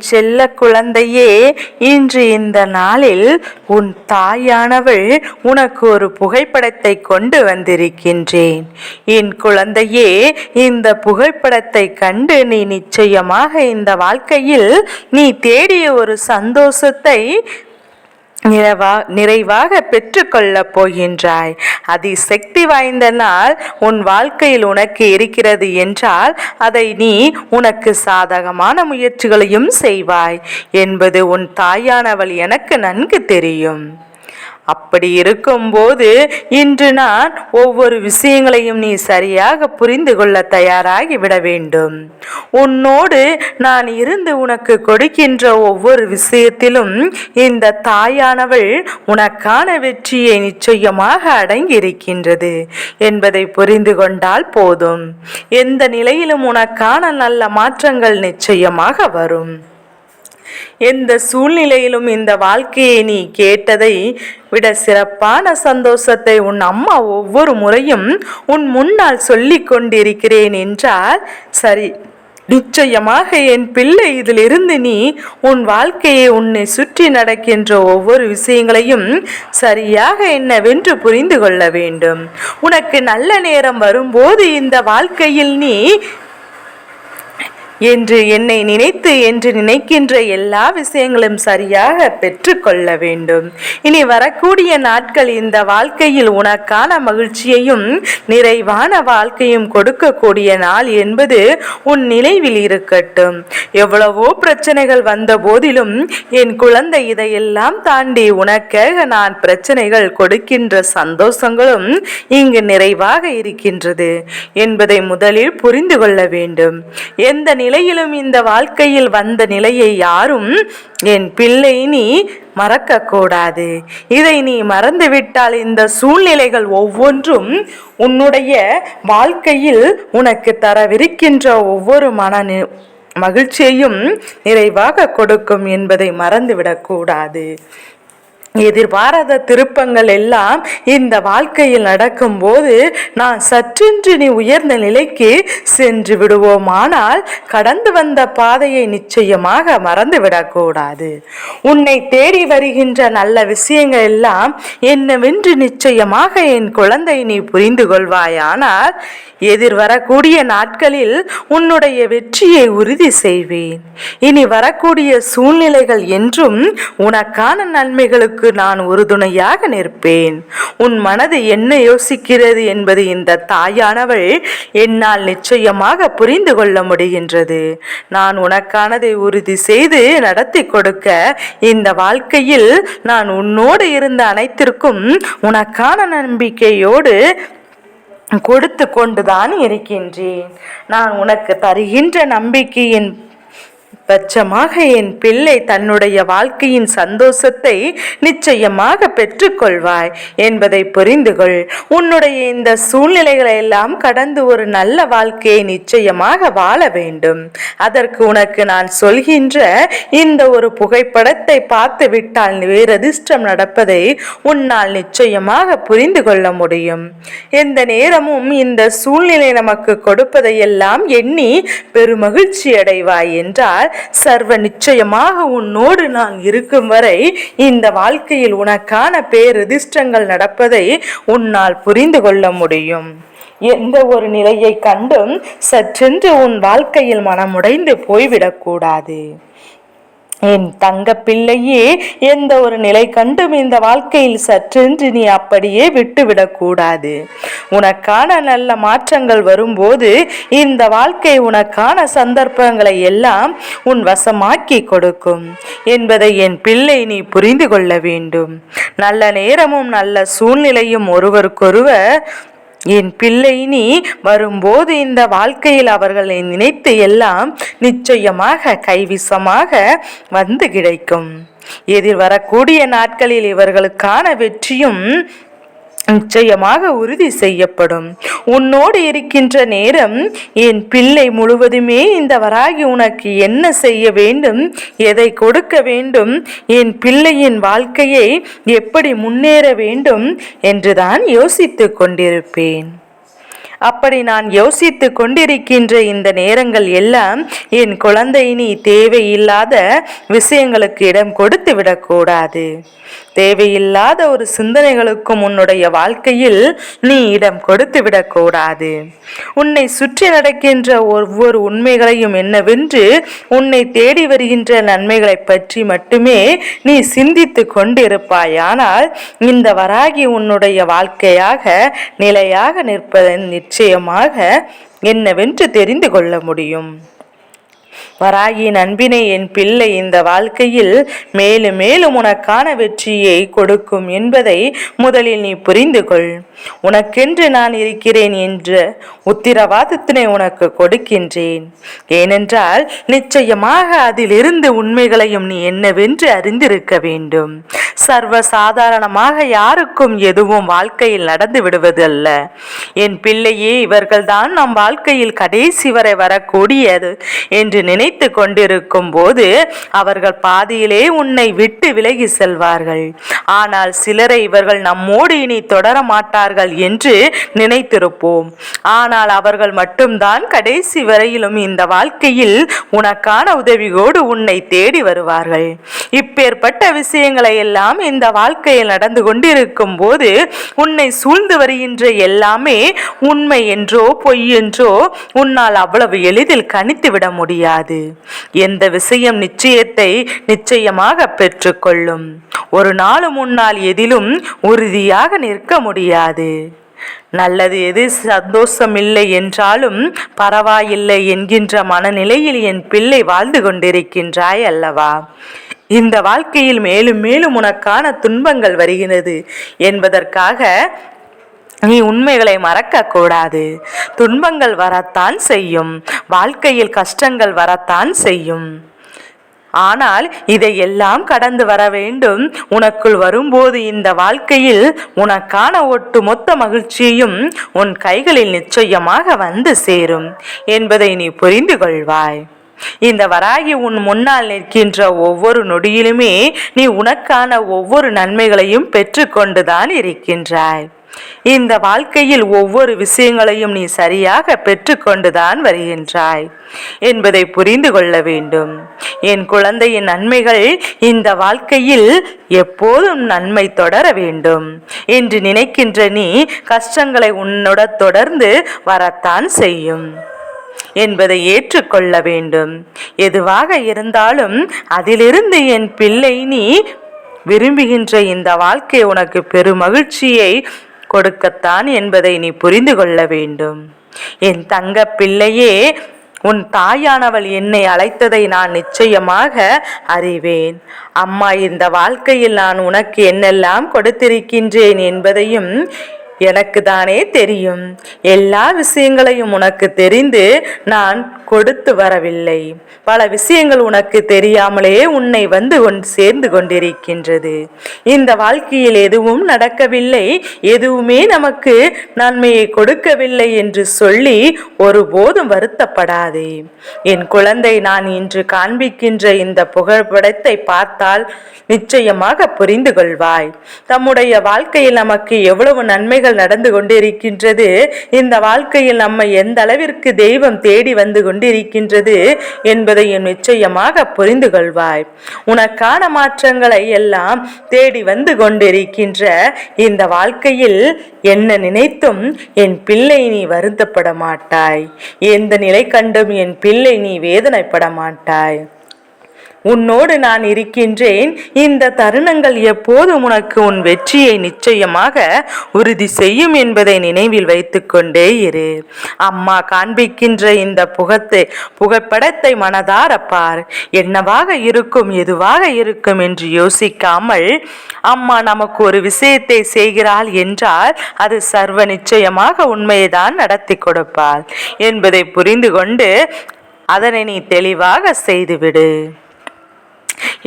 செல்ல குழந்தையே, இன்று இந்த நாளில் உன் தாயானவள் உனக்கு ஒரு புகைப்படத்தை கொண்டு வந்திருக்கின்றேன். என் குழந்தையே, இந்த புகைப்படத்தை கண்டு நீ நிச்சயமாக இந்த வாழ்க்கையில் நீ தேடிய ஒரு சந்தோஷத்தை நிறைவாக பெற்றுக்கொள்ளப் போகின்றாய். அதிசக்தி வாய்ந்த நாள் உன் வாழ்க்கையில் உனக்கு இருக்கிறது என்றால் அதை நீ உனக்கு சாதகமான முயற்சிகளையும் செய்வாய் என்பது உன் தாயானவள் எனக்கு நன்கு தெரியும். அப்படி இருக்கும்போது இன்று நான் ஒவ்வொரு விஷயங்களையும் நீ சரியாக புரிந்து கொள்ள தயாராகி விட வேண்டும். உன்னோடு நான் இருந்து உனக்கு கொடுக்கின்ற ஒவ்வொரு விஷயத்திலும் இந்த தாயானவள் உனக்கான வெற்றியை நிச்சயமாக அடங்கியிருக்கின்றது என்பதை புரிந்து கொண்டால் போதும். எந்த நிலையிலும் உனக்கான நல்ல மாற்றங்கள் நிச்சயமாக வரும். எந்த சூழ்நிலையிலும் இந்த வாழ்க்கையை நீ கேட்டதை விட சிறப்பான சந்தோஷத்தை உன் அம்மா ஒவ்வொரு முறையும் உன் முன்னால் சொல்லிக் கொண்டிருக்கிறேன் என்றால் சரி, நிச்சயமாக என் பிள்ளை, இதிலிருந்து நீ உன் வாழ்க்கையை உன்னை சுற்றி நடக்கின்ற ஒவ்வொரு விஷயங்களையும் சரியாக என்னவென்று புரிந்து கொள்ள வேண்டும். உனக்கு நல்ல நேரம் வரும்போது இந்த வாழ்க்கையில் நீ என்று என்னை நினைத்து என்று நினைக்கின்ற எல்லா விஷயங்களும் சரியாக பெற்றுக்கொள்ள வேண்டும். இனி வரக்கூடிய நாட்கள் இந்த வாழ்க்கையில் உனக்கான மகிழ்ச்சியையும் நிறைவான வாழ்க்கையும் கொடுக்கக்கூடிய நாள் என்பது உன் நினைவில் இருக்கட்டும். எவ்வளவோ பிரச்சனைகள் வந்த போதிலும் என் குழந்தை, இதையெல்லாம் தாண்டி உனக்காக நான் பிரச்சனைகள் கொடுக்கின்ற சந்தோஷங்களும் இங்கு நிறைவாக இருக்கின்றது என்பதை முதலில் புரிந்து கொள்ள வேண்டும். எந்த நிலையிலும் இந்த வாழ்க்கையில் வந்த நிலையை யாரும் என் பிள்ளை நீ மறக்க கூடாது. இதை நீ மறந்துவிட்டால் இந்த சூழ்நிலைகள் ஒவ்வொன்றும் உன்னுடைய வாழ்க்கையில் உனக்கு தரவிருக்கின்ற ஒவ்வொரு மகிழ்ச்சியையும் நிறைவாக கொடுக்கும் என்பதை மறந்துவிடக்கூடாது. எதிர்பாராத திருப்பங்கள் எல்லாம் இந்த வாழ்க்கையில் நடக்கும்போது நான் சற்றென்று நீ உயர்ந்த நிலைக்கு சென்று விடுவோமானால் கடந்து வந்த பாதையை நிச்சயமாக மறந்துவிடக்கூடாது. உன்னை தேடி வருகின்ற நல்ல விஷயங்கள் எல்லாம் என்னவென்று நிச்சயமாக என் குழந்தை நீ புரிந்து கொள்வாயானால் எதிர்வரக்கூடிய நாட்களில் உன்னுடைய வெற்றியை உறுதி செய்வேன். இனி வரக்கூடிய சூழ்நிலைகள் என்றும் உனக்கான நன்மைகளுக்கு நான் உறுதுணையாக நிற்பேன். உன் மனது என்ன யோசிக்கிறது என்பது இந்த தாயானவள் என்னால் நிச்சயமாக புரிந்து கொள்ள முடிகின்றது. நான் உனக்கானதை உறுதி செய்து நடத்தி கொடுக்க இந்த வாழ்க்கையில் நான் உன்னோடு இருந்த அனைத்திற்கும் உனக்கான நம்பிக்கையோடு கொடுத்து கொண்டுதான் இருக்கின்றேன். நான் உனக்கு தருகின்ற நம்பிக்கையின் பட்சமாக என் பிள்ளை தன்னுடைய வாழ்க்கையின் சந்தோஷத்தை நிச்சயமாக பெற்றுக்கொள்வாய் என்பதை புரிந்து கொள். உன்னுடைய இந்த சூழ்நிலைகளை எல்லாம் கடந்து ஒரு நல்ல வாழ்க்கையை நிச்சயமாக வாழ வேண்டும். அதற்கு உனக்கு நான் சொல்கின்ற இந்த ஒரு புகைப்படத்தை பார்த்து விட்டால் வேறு அதிர்ஷ்டம் நடப்பதை உன்னால் நிச்சயமாக புரிந்து கொள்ள முடியும். எந்த நேரமும் இந்த சூழ்நிலை நமக்கு கொடுப்பதையெல்லாம் எண்ணி பெருமகிழ்ச்சி அடைவாய் என்றால் சர்வ நிச்சயமாக உன்னோடு நான் இருக்கும் வரை இந்த வாழ்க்கையில் உனக்கான பேரதிர்ஷ்டங்கள் நடப்பதை உன்னால் புரிந்து கொள்ள முடியும். எந்த ஒரு நிலையை கண்டும் சற்றென்று உன் வாழ்க்கையில் மனமுடைந்து போய்விடக்கூடாது. என் தங்க பிள்ளையே, எந்த ஒரு நிலை கண்டும் இந்த வாழ்க்கையில் சற்றென்று நீ அப்படியே விட்டுவிடக்கூடாது. உனக்கான நல்ல மாற்றங்கள் வரும்போது இந்த வாழ்க்கை உனக்கான சந்தர்ப்பங்களை எல்லாம் உன் வசமாக்கி கொடுக்கும் என்பதை என் பிள்ளை நீ புரிந்து கொள்ள வேண்டும். நல்ல நேரமும் நல்ல சூழ்நிலையும் ஒருவருக்கொருவர் என் பிள்ளை நீ வரும்போது இந்த வாழ்க்கையில் அவர்களை நினைத்து எல்லாம் நிச்சயமாக கைவிசமாக வந்து கிடைக்கும். எதிர்வரக்கூடிய நாட்களில் இவர்களுக்கான வெற்றியும் நிச்சயமாக உறுதி செய்யப்படும். உன்னோடு இருக்கின்ற நேரம் என் பிள்ளை முழுவதுமே இந்த வராகி உனக்கு என்ன செய்ய வேண்டும், எதை கொடுக்க வேண்டும், என் பிள்ளையின் வாழ்க்கையை எப்படி முன்னேற வேண்டும் என்றுதான் யோசித்து கொண்டிருப்பேன். அப்படி நான் யோசித்து கொண்டிருக்கின்ற இந்த நேரங்கள் எல்லாம் என் குழந்தை, நீ தேவையில்லாத விஷயங்களுக்கு இடம் கொடுத்து விடக்கூடாது. தேவையில்லாத ஒரு சிந்தனைகளுக்கும் உன்னுடைய வாழ்க்கையில் நீ இடம் கொடுத்து விடக்கூடாது. உன்னை சுற்றி நடக்கின்ற ஒவ்வொரு உண்மைகளையும் என்னவென்று உன்னை தேடி வருகின்ற நன்மைகளை பற்றி மட்டுமே நீ சிந்தித்து கொண்டிருப்பாயானால் இந்த வராகி உன்னுடைய வாழ்க்கையாக நிலையாக நிற்பதன் நிச்சயமாக என்னவென்று தெரிந்து கொள்ள முடியும். வராகியின் அன்பினை என் பிள்ளை, இந்த வாழ்க்கையில் மேலும் மேலும் உனக்கான வெற்றியை கொடுக்கும் என்பதை முதலில் நீ புரிந்து கொள். உனக்கென்று நான் இருக்கிறேன் என்ற உத்திரவாதத்தினை உனக்கு கொடுக்கின்றேன். ஏனென்றால் நிச்சயமாக அதிலிருந்து உண்மைகளையும் நீ என்னவென்று அறிந்திருக்க வேண்டும். சர்வ சாதாரணமாக யாருக்கும் எதுவும் வாழ்க்கையில் நடந்து விடுவதல்ல என் பிள்ளையே. இவர்கள்தான் நம் வாழ்க்கையில் கடைசி வரை வரக்கூடியது என்று நினைத்து கொண்டிருக்கும் போது அவர்கள் பாதியிலே உன்னை விட்டு விலகி செல்வார்கள். ஆனால் சிலரை இவர்கள் நம்மோடு இனி தொடர மாட்டார்கள் என்று நினைத்திருப்போம். ஆனால் அவர்கள் மட்டும்தான் கடைசி வரையிலும் இந்த வாழ்க்கையில் உனக்கான உதவியோடு உன்னை தேடி வருவார்கள். இப்பேற்பட்ட விஷயங்களை எல்லாம் இந்த வாழ்க்கையில் நடந்து கொண்டிருக்கும் போது உன்னை சூழ்ந்து வருகின்ற எல்லாமே உண்மை என்றோ பொய் என்றோ உன்னால் அவ்வளவு எளிதில் கணித்து விட முடியாது. எந்த விஷயம் நிச்சயத்தை நிச்சயமாக பெற்றுக்கொள்ளும். ஒரு நாளும் முன்னால் எதிலும் உறுதியாக நிற்க முடியாது. நல்லது எது சந்தோஷம் இல்லை என்றாலும் பரவாயில்லை என்கின்ற மனநிலையில் என் பிள்ளை வாழ்ந்து கொண்டிருக்கின்றாய் அல்லவா? இந்த வாழ்க்கையில் மேலும் மேலும் உனக்கான துன்பங்கள் வருகிறது என்பதற்காக நீ உண்மைகளை மறக்க கூடாது. துன்பங்கள் வரத்தான் செய்யும், வாழ்க்கையில் கஷ்டங்கள் வரத்தான் செய்யும். ஆனால் இதையெல்லாம் கடந்து வர வேண்டும். உனக்குள் வரும்போது இந்த வாழ்க்கையில் உனக்கான ஒட்டுமொத்த மகிழ்ச்சியும் உன் கைகளில் நிச்சயமாக வந்து சேரும் என்பதை நீ புரிந்து கொள்வாய். இந்த வராகி உன் முன்னால் நிற்கின்ற ஒவ்வொரு நொடியிலுமே நீ உனக்கான ஒவ்வொரு நன்மைகளையும் பெற்று கொண்டுதான் இருக்கின்றாய். இந்த வாழ்க்கையில் ஒவ்வொரு விஷயங்களையும் நீ சரியாக பெற்றுக்கொண்டுதான் வருகின்றாய் என்பதை புரிந்து கொள்ள வேண்டும். என் குழந்தையின் நன்மைகள் இந்த வாழ்க்கையில் எப்போதும் நன்மை தொடர வேண்டும் என்று நினைக்கின்ற நீ கஷ்டங்களை உன்னோட தொடர்ந்து வரத்தான் செய்யும் என்பதை ஏற்றுக்கொள்ள வேண்டும். எதுவாக இருந்தாலும் அதிலிருந்து என் பிள்ளை நீ விரும்புகின்ற இந்த வாழ்க்கை உனக்கு பெருமகிழ்ச்சியை கொடுக்கத்தான் என்பதை நீ புரிந்து கொள்ள வேண்டும். என் தங்க பிள்ளையே, உன் தாயானவள் என்னை அழைத்ததை நான் நிச்சயமாக அறிவேன். அம்மா, இந்த வாழ்க்கையில் நான் உனக்கு என்னெல்லாம் கொடுத்திருக்கின்றேன் என்பதையும் எனக்கு தானே தெரியும். எல்லா விஷயங்களையும் உனக்கு தெரிந்து நான் கொடுத்து வரவில்லை. பல விஷயங்கள் உனக்கு தெரியாமலே உன்னை வந்து சேர்ந்து கொண்டிருக்கின்றது. இந்த வாழ்க்கையில் எதுவும் நடக்கவில்லை, எதுவுமே நமக்கு நன்மையை கொடுக்கவில்லை என்று சொல்லி ஒருபோதும் வருத்தப்படாதே என் குழந்தை. நான் இன்று காண்பிக்கின்ற இந்த புகைப்படத்தை பார்த்தால் நிச்சயமாக புரிந்து கொள்வாய். தம்முடைய வாழ்க்கையில் நமக்கு எவ்வளவு நன்மைகள் நடந்து கொண்டிருக்கின்றது, இந்த வாழ்க்கையில் நம்மை எந்த அளவிற்கு தெய்வம் தேடி வந்து கொண்டிருக்கின்றது என்பதையும் நிச்சயமாக புரிந்து கொள்வாய். உனக்கான மாற்றங்களை எல்லாம் தேடி வந்து கொண்டிருக்கின்ற இந்த வாழ்க்கையில் என்ன நினைத்தும் என் பிள்ளை நீ வருத்தப்பட மாட்டாய். எந்த நிலை கண்டும் என் பிள்ளை நீ வேதனைப்பட மாட்டாய். உன்னோடு நான் இருக்கின்றேன். இந்த தருணங்கள் எப்போதும் உனக்கு உன் வெற்றியை நிச்சயமாக உறுதி செய்யும் என்பதை நினைவில் வைத்துக்கொண்டே இரு. அம்மா காண்பிக்கின்ற இந்த புகைப்படத்தை மனதார பார். என்னவாக இருக்கும், எதுவாக இருக்கும் என்று யோசிக்காமல் அம்மா நமக்கு ஒரு விஷயத்தை செய்கிறாள் என்றால் அது சர்வ நிச்சயமாக உண்மையைதான் நடத்தி கொடுப்பாள் என்பதை புரிந்து கொண்டு அதனை நீ தெளிவாக செய்துவிடு.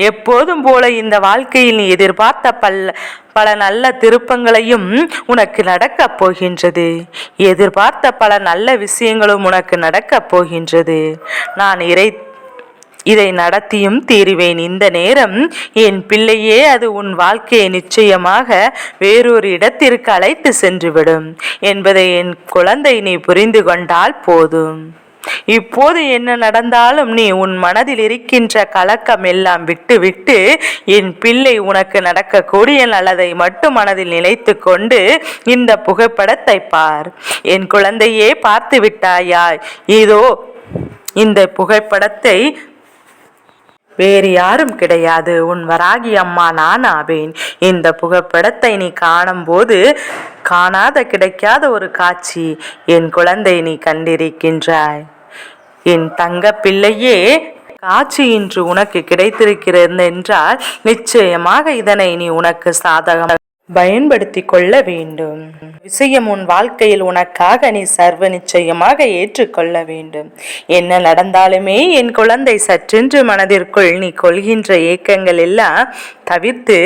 எப்போதும் போல இந்த வாழ்க்கையில் நீ எதிர்பார்த்த பல நல்ல திருப்பங்களையும் உனக்கு நடக்கப் போகின்றது. எதிர்பார்த்த பல நல்ல விஷயங்களும் உனக்கு நடக்கப் போகின்றது. நான் இதை நடத்தியும் தீருவேன். இந்த நேரம் என் பிள்ளையே, அது உன் வாழ்க்கையை நிச்சயமாக வேறொரு இடத்திற்கு அழைத்து சென்றுவிடும் என்பதை என் குழந்தை நீ புரிந்து கொண்டால் போதும். இப்போது என்ன நடந்தாலும் நீ உன் மனதில் இருக்கின்ற கலக்கம் எல்லாம் விட்டு என் பிள்ளை உனக்கு நடக்கக்கூடிய நல்லதை மட்டும் மனதில் நினைத்து கொண்டு இந்த புகைப்படத்தை பார். என் குழந்தையே, பார்த்து விட்டாயா? இதோ இந்த புகைப்படத்தை வேறு யாரும் கிடையாது, உன் வராகி அம்மா நான் ஆவேன். இந்த புகைப்படத்தை நீ காணும்போது காணாத கிடைக்காத ஒரு காட்சி என் குழந்தை நீ கண்டிருக்கின்றாய். என் தங்க பிள்ளையே, காட்சி இன்று உனக்கு கிடைத்திருக்கிறது என்றால் நிச்சயமாக இதனை நீ உனக்கு சாதகம் பயன்படுத்தி கொள்ள வேண்டும். விஷயம் உன் வாழ்க்கையில் உனக்காக நீ சர்வ நிச்சயமாக ஏற்றுக்கொள்ள வேண்டும். என்ன நடந்தாலுமே என் குழந்தை, சற்றென்று மனதிற்குள் நீ கொள்கின்ற ஏக்கங்கள் எல்லாம் தவிர்த்து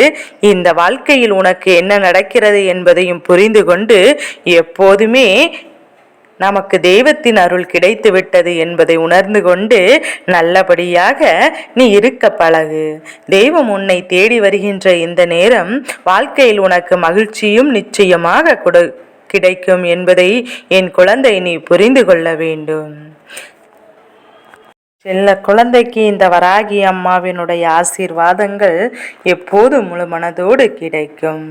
இந்த வாழ்க்கையில் உனக்கு என்ன நடக்கிறது என்பதையும் புரிந்து கொண்டு எப்போதுமே நமக்கு தெய்வத்தின் அருள் கிடைத்து விட்டது என்பதை உணர்ந்து கொண்டு நல்லபடியாக நீ இருக்க பழகு. தெய்வம் உன்னை தேடி வருகின்ற இந்த நேரம் வாழ்க்கையில் உனக்கு மகிழ்ச்சியும் நிச்சயமாக கிடைக்கும் என்பதை என் குழந்தை நீ புரிந்து கொள்ள வேண்டும். செல்ல குழந்தைக்கு இந்த வராகி அம்மாவினுடைய ஆசீர்வாதங்கள் எப்போது முழு மனதோடு கிடைக்கும்.